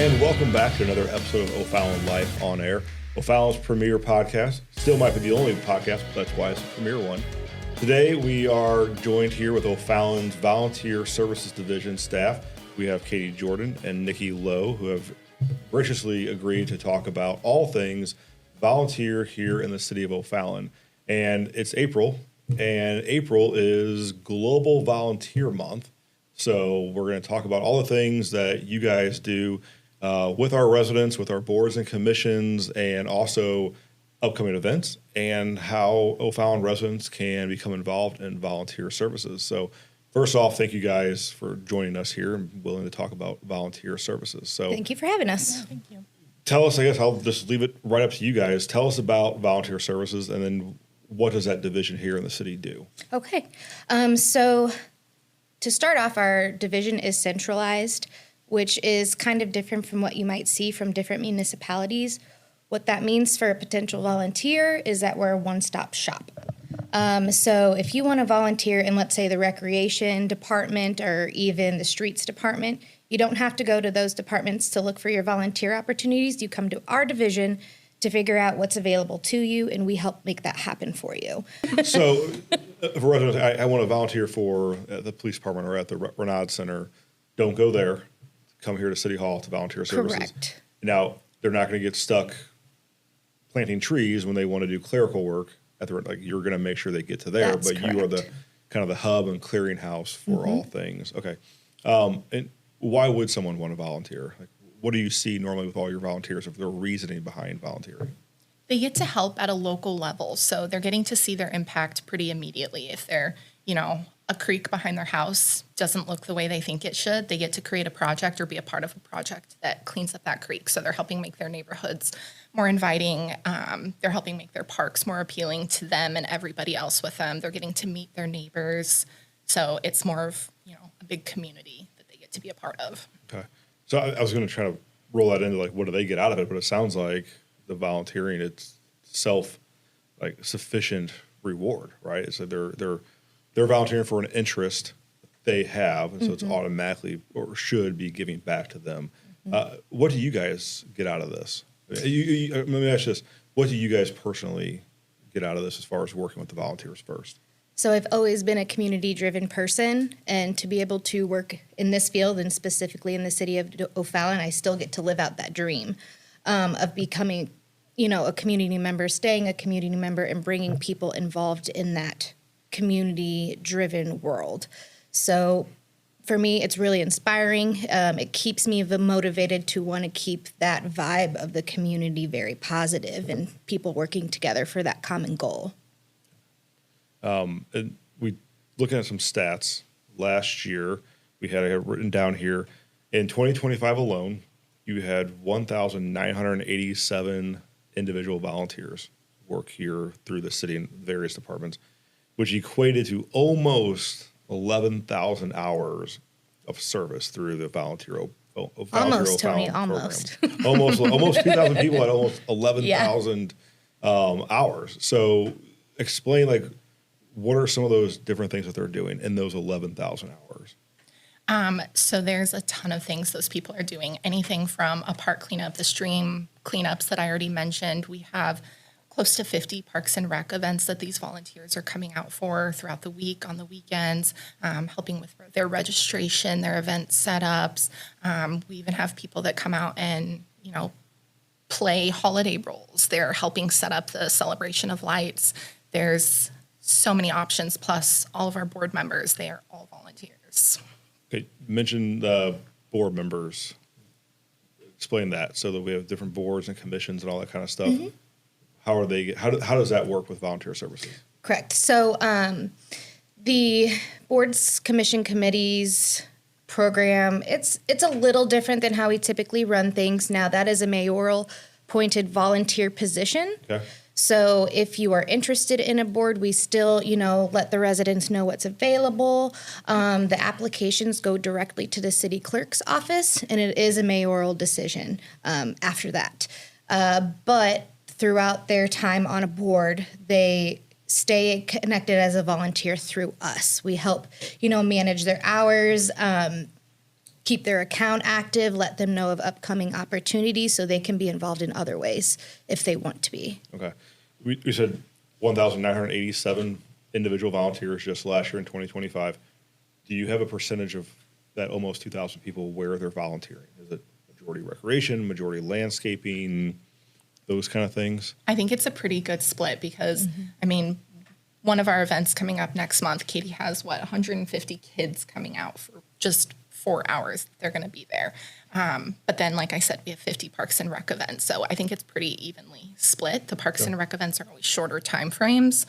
And welcome back to another episode of O'Fallon Life on Air, O'Fallon's premier podcast. Still might be the only podcast, but that's why it's the premier one. Today we are joined here with O'Fallon's Volunteer Services Division staff. We have Katie Jordan and Nikki Lowe, who have graciously agreed to talk about all things volunteer here in the city of O'Fallon. And it's April, and April is Global Volunteer Month. So we're going to talk about all the things that you guys do with our residents, with our boards and commissions, and also upcoming events, and how O'Fallon residents can become involved in volunteer services. So first off, thank you guys for joining us here and willing to talk about volunteer services. So thank you for having us. Yeah, thank you. Tell us, I guess I'll just leave it right up to you guys. Tell us about volunteer services, and then what does that division here in the city do? Okay. So to start off, our division is centralized, which is kind of different from what you might see from different municipalities. What that means for a potential volunteer is that we're a one-stop shop. So if you want to volunteer in, let's say, the recreation department or even the streets department, you don't have to go to those departments to look for your volunteer opportunities. You come to our division to figure out what's available to you, and we help make that happen for you. So if a resident, I want to volunteer for the police department or at the Renaud Center, don't go there. Come here to City Hall to volunteer services. Correct. Now, they're not going to get stuck planting trees when they want to do clerical work. You're going to make sure they get to there, That's but you are the correct. kind of the hub and clearinghouse for all things. Okay. And why would someone want to volunteer? Like, what do you see normally with all your volunteers if their reasoning behind volunteering? They get to help at a local level, so they're getting to see their impact pretty immediately. If they're, a creek behind their house doesn't look the way they think it should, they get to create a project or be a part of a project that cleans up that creek. So they're helping make their neighborhoods more inviting. They're helping make their parks more appealing to them and everybody else with them. They're getting to meet their neighbors. So it's more of, a big community that they get to be a part of. Okay. So I was going to try to roll that into what do they get out of it, but it sounds like the volunteering, it's sufficient reward, right? So they're volunteering for an interest they have, and so it's automatically or should be giving back to them. What do you guys get out of this? Let me ask you this. What do you guys personally get out of this as far as working with the volunteers first? So I've always been a community-driven person, and to be able to work in this field and specifically in the city of O'Fallon, I still get to live out that dream of becoming, a community member, staying a community member, and bringing people involved in that community-driven world. So for me, it's really inspiring. It keeps me motivated to want to keep that vibe of the community very positive and people working together for that common goal. And we looking at some stats last year, I had written down here, in 2025 alone, you had 1,987 individual volunteers work here through the city in various departments, which equated to almost 11,000 hours of service through the volunteer Almost, Tony, almost. almost. almost 2,000 people at almost 11,000 hours. So explain, what are some of those different things that they're doing in those 11,000 hours? So there's a ton of things those people are doing. Anything from a park cleanup, the stream cleanups that I already mentioned. We have close to 50 parks and rec events that these volunteers are coming out for throughout the week, on the weekends, helping with their registration, their event setups. We even have people that come out and, play holiday roles. They're helping set up the celebration of lights. There's so many options, plus all of our board members, they are all volunteers. Okay, mention the board members. Explain that, so that we have different boards and commissions and all that kind of stuff. How does that work with volunteer services? Correct. So the boards, commission, committees program, it's a little different than how we typically run things. Now, that is a mayoral appointed volunteer position. Okay. So if you are interested in a board, we still, let the residents know what's available. The applications go directly to the city clerk's office, and it is a mayoral decision after that. But throughout their time on a board, they stay connected as a volunteer through us. We help, manage their hours, keep their account active, let them know of upcoming opportunities so they can be involved in other ways if they want to be. Okay. We said 1,987 individual volunteers just last year in 2025. Do you have a percentage of that almost 2,000 people where they're volunteering? Is it majority recreation, majority landscaping, those kind of things? I think it's a pretty good split because, I mean, one of our events coming up next month, Katie has 150 kids coming out for just 4 hours. They're going to be there. But then, like I said, we have 50 Parks and Rec events. So I think it's pretty evenly split. The Parks and Rec events are always shorter time frames,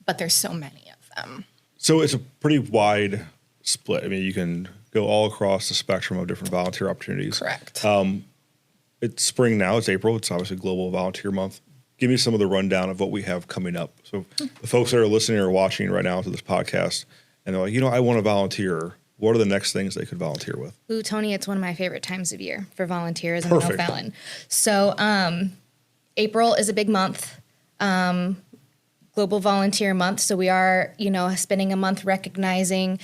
but there's so many of them. So it's a pretty wide split. I mean, you can go all across the spectrum of different volunteer opportunities. Correct. It's spring now. It's April. It's obviously Global Volunteer Month. Give me some of the rundown of what we have coming up. So the folks that are listening or watching right now to this podcast, and they're like, I want to volunteer. What are the next things they could volunteer with? Ooh, Tony, it's one of my favorite times of year for volunteerism in Perfect. O'Fallon. So April is a big month, Global Volunteer Month. So we are, spending a month recognizing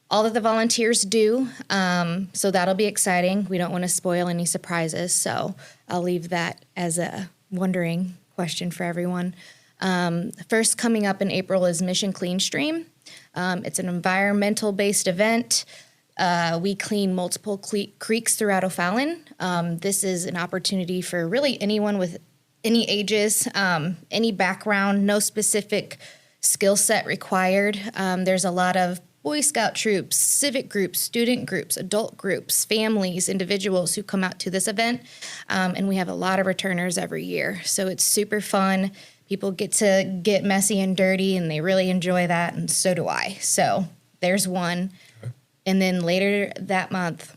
all that the volunteers do. So that'll be exciting. We don't want to spoil any surprises. So I'll leave that as a wondering question for everyone. First coming up in April is Mission Clean Stream. It's an environmental-based event. We clean multiple creeks throughout O'Fallon. This is an opportunity for really anyone with any ages, any background, no specific skill set required. There's a lot of Boy Scout troops, civic groups, student groups, adult groups, families, individuals who come out to this event. And we have a lot of returners every year. So it's super fun. People get to get messy and dirty, and they really enjoy that, and so do I. So there's one. Okay. And then later that month,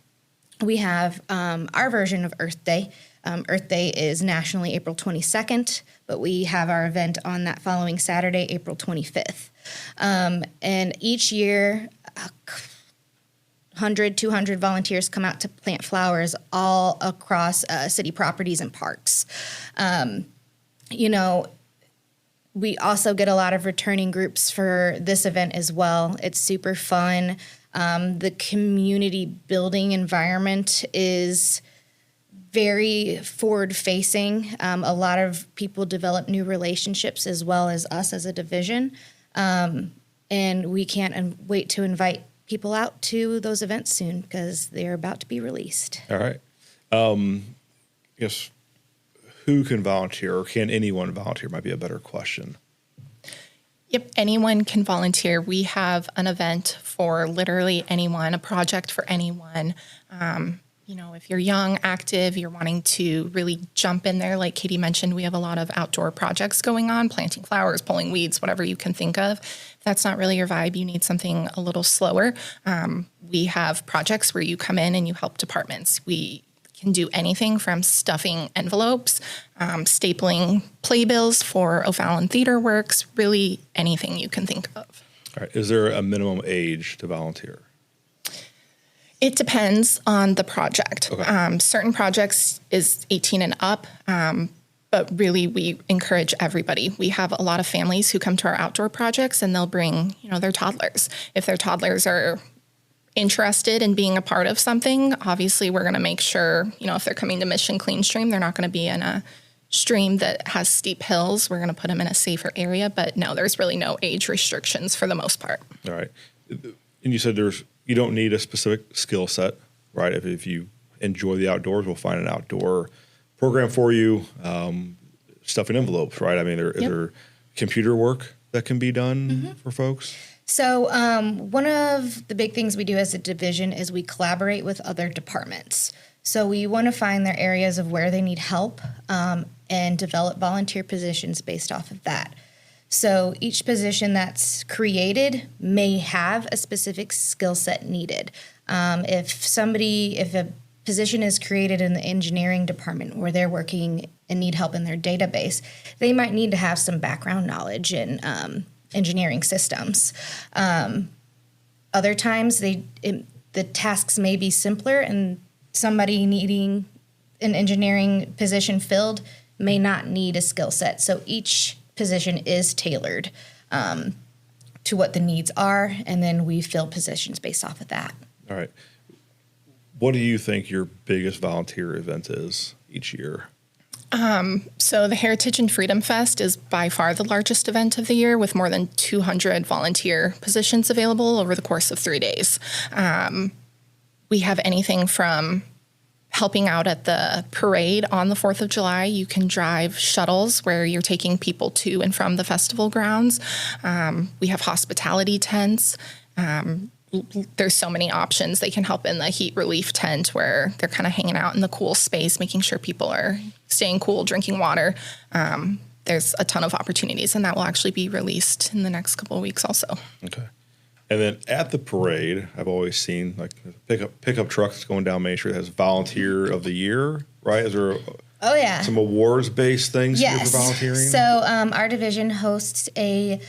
we have our version of Earth Day. Earth Day is nationally April 22nd, but we have our event on that following Saturday, April 25th. And each year, 100, 200 volunteers come out to plant flowers all across city properties and parks. We also get a lot of returning groups for this event as well. It's super fun. The community building environment is very forward-facing. A lot of people develop new relationships as well as us as a division. And we can't wait to invite people out to those events soon because they're about to be released. All right. Yes. Who can volunteer, or can anyone volunteer might be a better question. Yep, anyone can volunteer. We have an event for literally anyone, a project for anyone. If you're young, active, you're wanting to really jump in there, like Katie mentioned, we have a lot of outdoor projects going on, planting flowers, pulling weeds, whatever you can think of. If that's not really your vibe, you need something a little slower. We have projects where you come in and you help departments. We can do anything from stuffing envelopes, stapling playbills for O'Fallon Theater Works, really anything you can think of. All right. Is there a minimum age to volunteer? It depends on the project. Okay. Certain projects is 18 and up, but really we encourage everybody. We have a lot of families who come to our outdoor projects and they'll bring, their toddlers. If their toddlers are interested in being a part of something, obviously we're going to make sure, if they're coming to Mission Clean Stream, they're not going to be in a stream that has steep hills. We're going to put them in a safer area, but no, there's really no age restrictions for the most part. All right. And you said you don't need a specific skill set, right? If you enjoy the outdoors, we'll find an outdoor program for you. Stuffing envelopes, right? I mean, is there computer work that can be done for folks? So one of the big things we do as a division is we collaborate with other departments. So we want to find their areas of where they need help and develop volunteer positions based off of that. So each position that's created may have a specific skill set needed. If a position is created in the engineering department where they're working and need help in their database, they might need to have some background knowledge in engineering systems. Other times, the tasks may be simpler, and somebody needing an engineering position filled may not need a skill set. So each position is tailored to what the needs are, and then we fill positions based off of that. All right. What do you think your biggest volunteer event is each year? So the Heritage and Freedom Fest is by far the largest event of the year, with more than 200 volunteer positions available over the course of 3 days. We have anything from helping out at the parade on the 4th of July. You can drive shuttles where you're taking people to and from the festival grounds. We have hospitality tents. There's so many options. They can help in the heat relief tent where they're kind of hanging out in the cool space, making sure people are staying cool, drinking water. There's a ton of opportunities, and that will actually be released in the next couple of weeks also. Okay. And then at the parade, I've always seen like pickup trucks going down Main Street that has Volunteer of the Year, right? Is there some awards-based things here for volunteering? So our division hosts a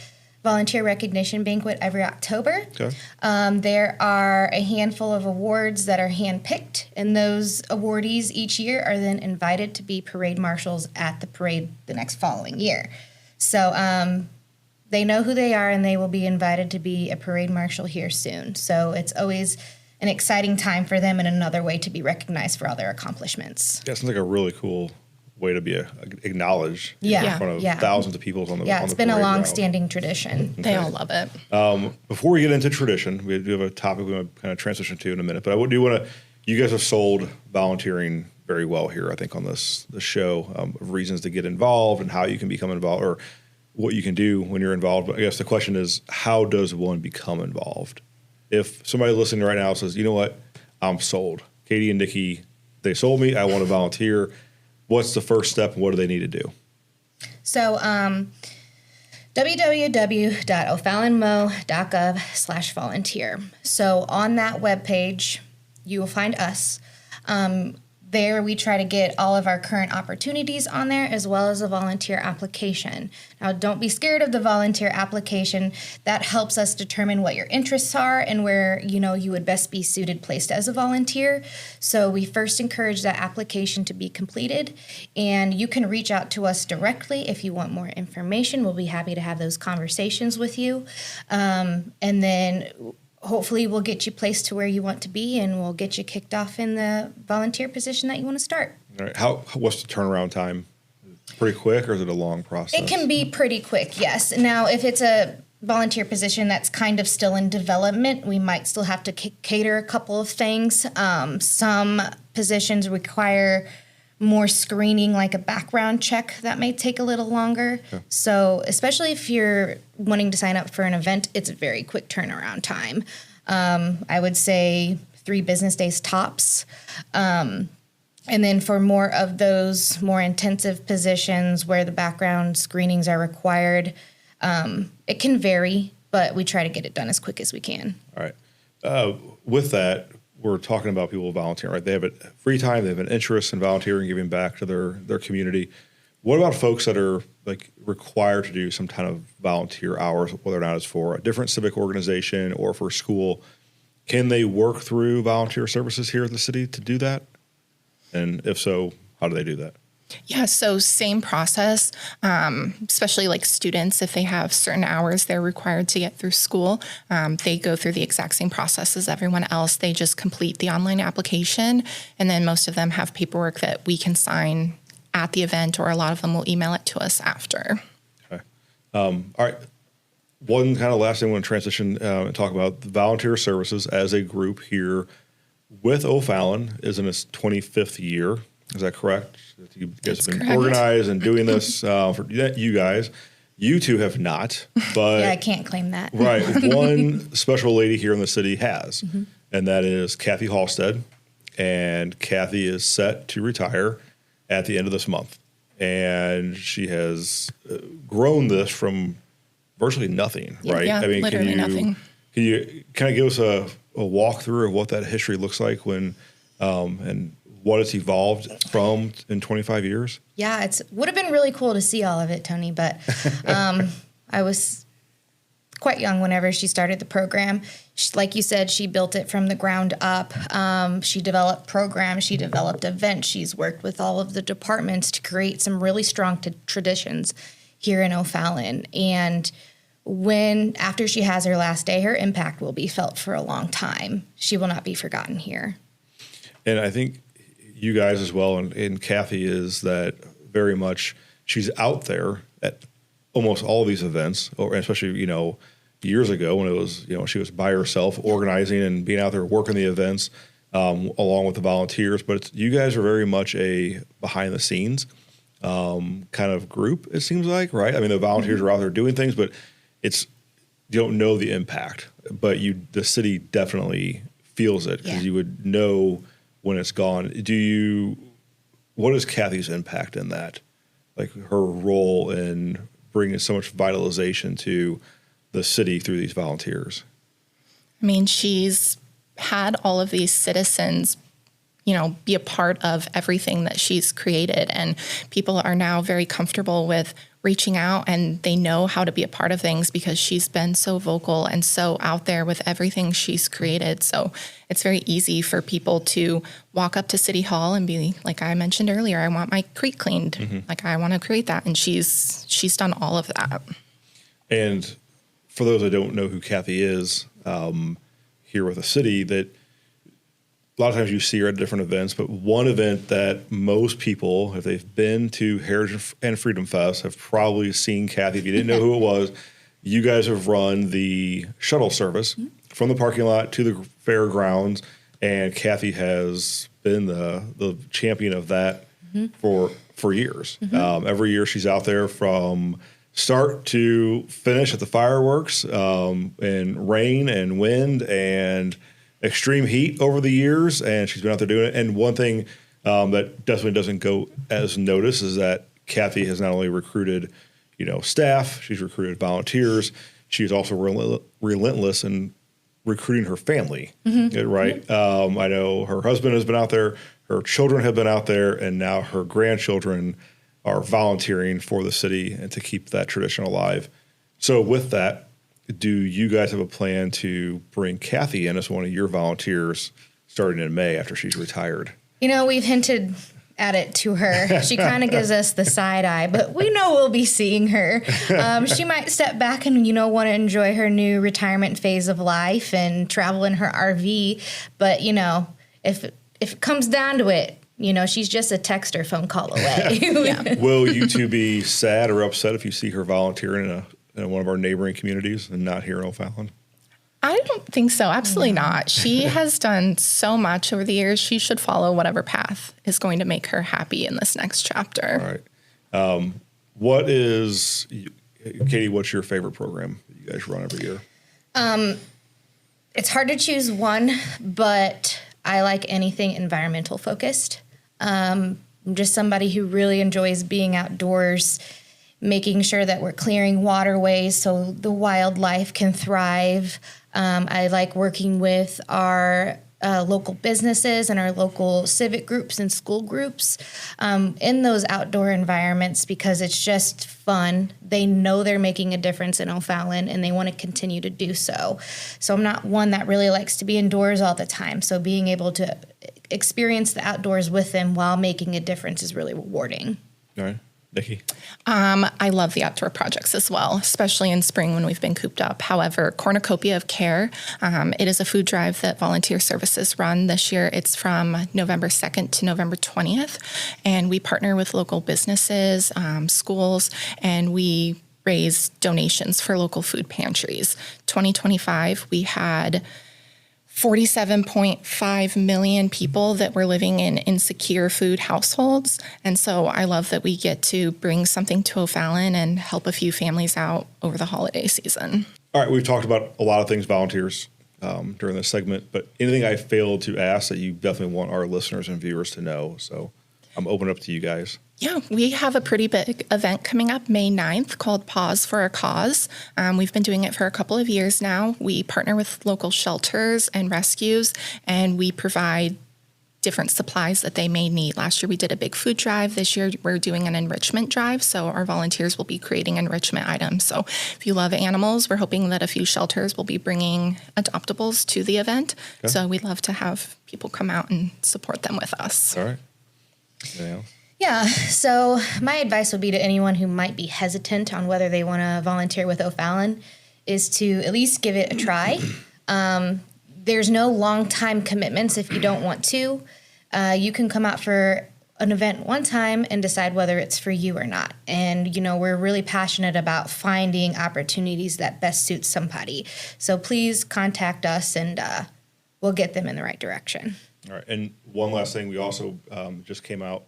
volunteer recognition banquet every October. Okay. There are a handful of awards that are handpicked, and those awardees each year are then invited to be parade marshals at the parade the next following year. So they know who they are, and they will be invited to be a parade marshal here soon. So it's always an exciting time for them and another way to be recognized for all their accomplishments. That sounds like a really cool way to be acknowledged in front of thousands of people on the it's been a long-standing tradition. Okay. They all love it. Before we get into tradition, we do have a topic we want to kind of transition to in a minute, but I do want to, you guys have sold volunteering very well here, I think, on the show, of reasons to get involved and how you can become involved, or what you can do when you're involved. But I guess the question is, how does one become involved? If somebody listening right now says, you know what, I'm sold. Katie and Nikki, they sold me. I want to volunteer. What's the first step, and what do they need to do? So www.ofallonmo.gov/volunteer. So on that webpage, you will find us. There we try to get all of our current opportunities on there, as well as a volunteer application. Now, don't be scared of the volunteer application. That helps us determine what your interests are and where, you would best be suited placed as a volunteer. So we first encourage that application to be completed, and you can reach out to us directly if you want more information. We'll be happy to have those conversations with you. And then hopefully we'll get you placed to where you want to be, and we'll get you kicked off in the volunteer position that you want to start. All right. What's the turnaround time? Pretty quick, or is it a long process? It can be pretty quick, yes. Now, if it's a volunteer position that's kind of still in development, we might still have to cater a couple of things. Some positions require more screening, like a background check, that may take a little longer. Okay. So especially if you're wanting to sign up for an event, it's a very quick turnaround time. I would say 3 business days tops. And then for more of those more intensive positions where the background screenings are required, it can vary, but we try to get it done as quick as we can. All right. With that, we're talking about people volunteering, right? They have free time, they have an interest in volunteering, giving back to their community. What about folks that are like required to do some kind of volunteer hours, whether or not it's for a different civic organization or for school? Can they work through volunteer services here at the city to do that? And if so, how do they do that? Yeah, so same process, especially like students, if they have certain hours they're required to get through school, they go through the exact same process as everyone else. They just complete the online application, and then most of them have paperwork that we can sign at the event, or a lot of them will email it to us after. Okay. All right. One kind of last thing I want to transition and talk about the volunteer services as a group here with O'Fallon is in its 25th year. Is that correct? You guys have been organized and doing this for you guys. You two have not, but yeah, I can't claim that. Right. One special lady here in the city has, and that is Kathy Halstead. And Kathy is set to retire at the end of this month. And she has grown this from virtually nothing, right? Yeah, literally nothing. Can you kind of give us a walkthrough of what that history looks like when and what it's evolved from in 25 years? Yeah, would have been really cool to see all of it, Tony, but I was quite young whenever she started the program. Like you said, she built it from the ground up. She developed programs. She developed events. She's worked with all of the departments to create some really strong traditions here in O'Fallon. And after she has her last day, her impact will be felt for a long time. She will not be forgotten here. And I think you guys as well, and Kathy is that very much, she's out there at almost all of these events, or especially, years ago when it was, she was by herself organizing and being out there working the events along with the volunteers. But you guys are very much a behind the scenes kind of group, it seems like, right? I mean, the volunteers are out there doing things, but you don't know the impact, but the city definitely feels it because you would know when it's gone. What is Kathy's impact in that? Like her role in bringing so much vitalization to the city through these volunteers? I mean, she's had all of these citizens, be a part of everything that she's created. And people are now very comfortable with reaching out, and they know how to be a part of things because she's been so vocal and so out there with everything she's created. So it's very easy for people to walk up to City Hall and be like I mentioned earlier, I want my creek cleaned. Mm-hmm. Like I want to create that. And she's done all of that. And for those that don't know who Kathy is, here with the city, that a lot of times you see her at different events, but one event that most people, if they've been to Heritage and Freedom Fest, have probably seen Kathy. If you didn't know who it was, you guys have run the shuttle service from the parking lot to the fairgrounds, and Kathy has been the champion of that for years. Every year she's out there from start to finish at the fireworks, in rain and wind and extreme heat over the years, and she's been out there doing it. And one thing that definitely doesn't go as noticed is that Kathy has not only recruited, staff, she's recruited volunteers. She's also relentless in recruiting her family, right? I know her husband has been out there, her children have been out there, and now her grandchildren are volunteering for the city and to keep that tradition alive. So with that, do you guys have a plan to bring Kathy in as one of your volunteers starting in May after she's retired? We've hinted at it to her. She kind of gives us the side eye, but we know we'll be seeing her. She might step back and, want to enjoy her new retirement phase of life and travel in her RV. But, if it comes down to it, she's just a text or phone call away. Will you two be sad or upset if you see her volunteering in one of our neighboring communities and not here in O'Fallon? I don't think so. Absolutely not. She has done so much over the years. She should follow whatever path is going to make her happy in this next chapter. All right. Katie, what's your favorite program that you guys run every year? It's hard to choose one, but I like anything environmental focused. I'm just somebody who really enjoys being outdoors, making sure that we're clearing waterways so the wildlife can thrive. I like working with our local businesses and our local civic groups and school groups in those outdoor environments because it's just fun. They know they're making a difference in O'Fallon and they want to continue to do so. So I'm not one that really likes to be indoors all the time. So being able to experience the outdoors with them while making a difference is really rewarding. All right. Nikki? I love the outdoor projects as well, especially in spring when we've been cooped up. However, Cornucopia of Care, it is a food drive that Volunteer Services run. This year it's from November 2nd to November 20th, and we partner with local businesses, schools, and we raise donations for local food pantries. 2025, we had 47.5 million people that were living in insecure food households. And so I love that we get to bring something to O'Fallon and help a few families out over the holiday season. All right, we've talked about a lot of things volunteers during this segment, but anything I failed to ask that you definitely want our listeners and viewers to know. So I'm open up to you guys. Yeah, we have a pretty big event coming up May 9th called Pause for a Cause. We've been doing it for a couple of years now. We partner with local shelters and rescues, and we provide different supplies that they may need. Last year we did a big food drive. This year we're doing an enrichment drive, so our volunteers will be creating enrichment items. So if you love animals, we're hoping that a few shelters will be bringing adoptables to the event. Okay. So we'd love to have people come out and support them with us. All right. Anything else? Yeah, so my advice would be to anyone who might be hesitant on whether they want to volunteer with O'Fallon is to at least give it a try. There's no long-time commitments if you don't want to. You can come out for an event one time and decide whether it's for you or not. And, we're really passionate about finding opportunities that best suit somebody. So please contact us and we'll get them in the right direction. All right. And one last thing, we also just came out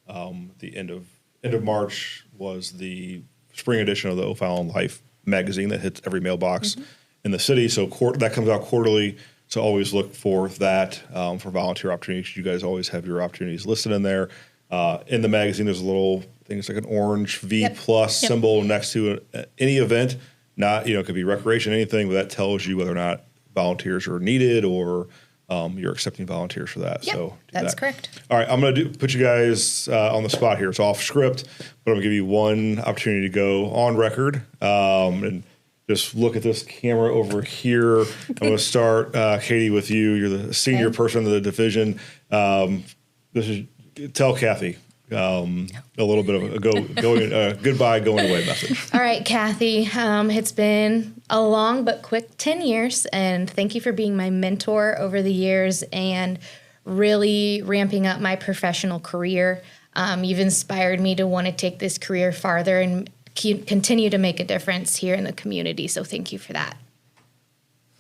the end of March was the spring edition of the O'Fallon Life magazine that hits every mailbox in the city. So that comes out quarterly. So always look for that for volunteer opportunities. You guys always have your opportunities listed in there. In the magazine, there's a little thing, it's like an orange V plus symbol next to any event. Not, it could be recreation, anything, but that tells you whether or not volunteers are needed or you're accepting volunteers for that. Yep, So that's correct. All right, I'm going to put you guys on the spot here. It's off script, but I'm going to give you one opportunity to go on record and just look at this camera over here. I'm going to start, Katie, with you. You're the senior person of the division. Tell Kathy a little bit of a goodbye, going away message. All right, Kathy, it's been a long but quick 10 years, and thank you for being my mentor over the years and really ramping up my professional career. You've inspired me to want to take this career farther and continue to make a difference here in the community, so thank you for that.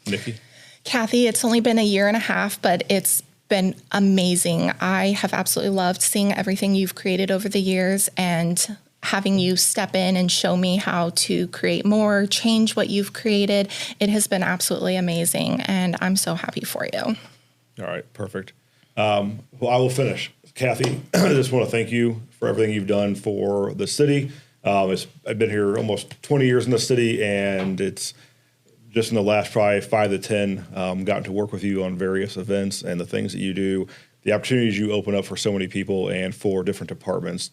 Nikki? Kathy, it's only been a year and a half, but it's been amazing. I have absolutely loved seeing everything you've created over the years and having you step in and show me how to create more, change what you've created. It has been absolutely amazing, and I'm so happy for you. All right, perfect. Well, I will finish. Kathy, I just want to thank you for everything you've done for the city. I've been here almost 20 years in the city, and it's just in the last probably 5 to 10, gotten to work with you on various events and the things that you do, the opportunities you open up for so many people and for different departments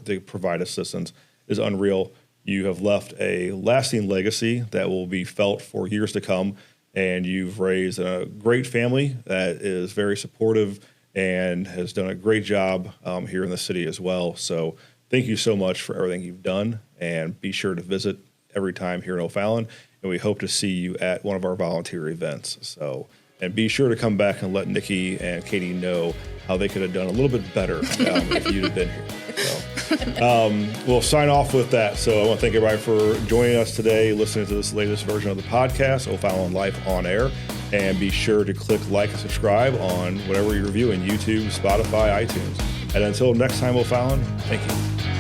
to provide assistance is unreal. You have left a lasting legacy that will be felt for years to come, and you've raised a great family that is very supportive and has done a great job here in the city as well. So thank you so much for everything you've done, and be sure to visit every time here in O'Fallon. And we hope to see you at one of our volunteer events. So, and be sure to come back and let Nikki and Katie know how they could have done a little bit better if you'd have been here. So, we'll sign off with that. So I want to thank everybody for joining us today, listening to this latest version of the podcast, O'Fallon Life on Air. And be sure to click like and subscribe on whatever you're viewing, YouTube, Spotify, iTunes. And until next time, O'Fallon, thank you.